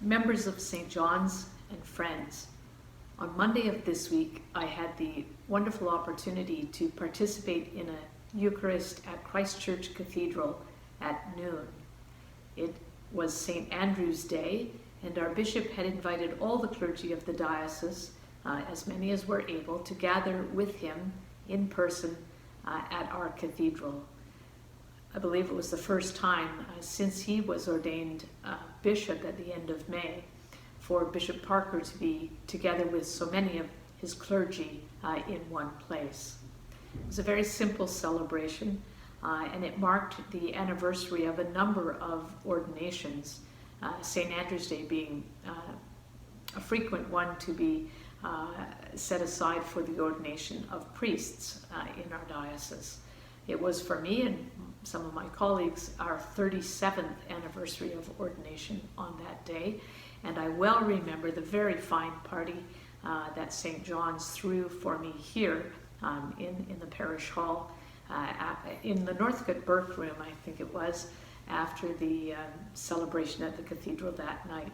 Members of St. John's and friends, on Monday of this week, I had the wonderful opportunity to participate in a Eucharist at Christ Church Cathedral at noon. It was St. Andrew's Day, and our bishop had invited all the clergy of the diocese, as many as were able, to gather with him in person at our cathedral. I believe it was the first time since he was ordained bishop at the end of May for Bishop Parker to be together with so many of his clergy in one place. It was a very simple celebration, and it marked the anniversary of a number of ordinations, St. Andrew's Day being a frequent one to be set aside for the ordination of priests in our diocese. It was for me and some of my colleagues our 37th anniversary of ordination on that day, and I well remember the very fine party that St. John's threw for me here in the parish hall in the Northcote Burke room, I think it was, after the celebration at the cathedral that night.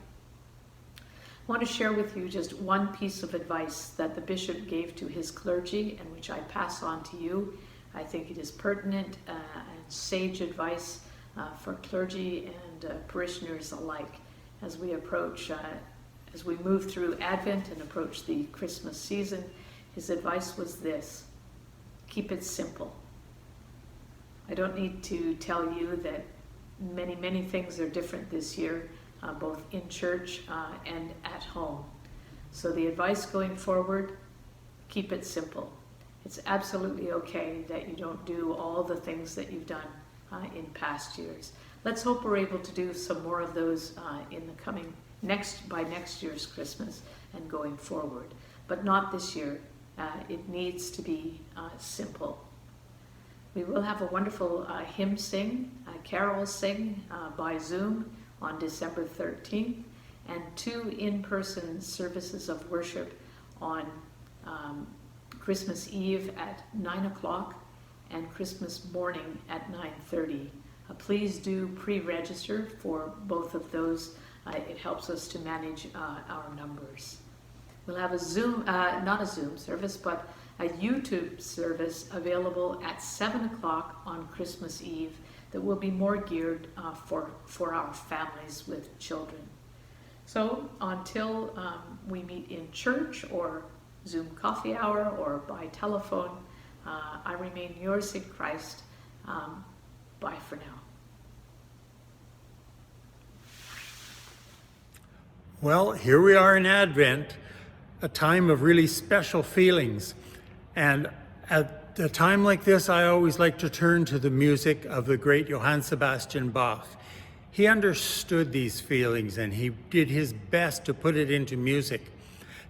I want to share with you just one piece of advice that the bishop gave to his clergy and which I pass on to you. I think it is pertinent and sage advice for clergy and parishioners alike as we approach, as we move through Advent and approach the Christmas season. His advice was this: keep it simple. I don't need to tell you that many things are different this year, both in church and at home. So the advice going forward, keep it simple. It's absolutely okay that you don't do all the things that you've done in past years. Let's hope we're able to do some more of those in the coming by next year's Christmas and going forward. But not this year. It needs to be simple. We will have a wonderful hymn sing, carol sing by Zoom on December 13th, and 2 in-person services of worship on Christmas Eve at 9 o'clock and Christmas morning at 9:30. Please do pre-register for both of those. It helps us to manage our numbers. We'll have a Zoom, not a Zoom service, but a YouTube service available at 7 o'clock on Christmas Eve that will be more geared for our families with children. So until we meet in church or Zoom coffee hour or by telephone, I remain yours in Christ. Bye for now. Well, here we are in Advent, a time of really special feelings. And at a time like this, I always like to turn to the music of the great Johann Sebastian Bach. He understood these feelings and he did his best to put it into music.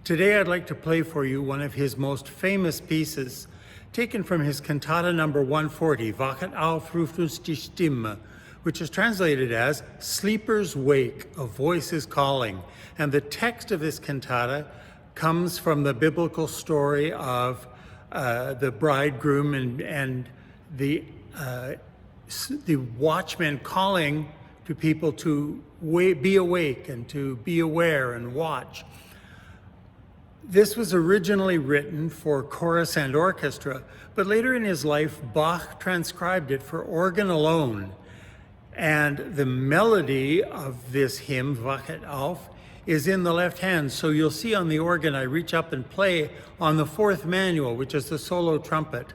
Today, I'd like to play for you one of his most famous pieces, taken from his cantata number 140, Wachet auf, ruft uns die Stimme, which is translated as Sleepers Wake, a voice is calling. And the text of this cantata comes from the biblical story of the bridegroom and the watchman calling to people to be awake and to be aware and watch. This was originally written for chorus and orchestra, but later in his life, Bach transcribed it for organ alone. And the melody of this hymn, Wachet auf, is in the left hand. So you'll see on the organ, I reach up and play on the 4th manual, which is the solo trumpet.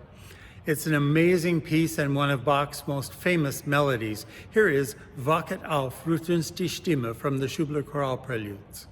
It's an amazing piece and one of Bach's most famous melodies. Here is Wachet auf, ruft uns die Stimme from the Schubler Choral Preludes.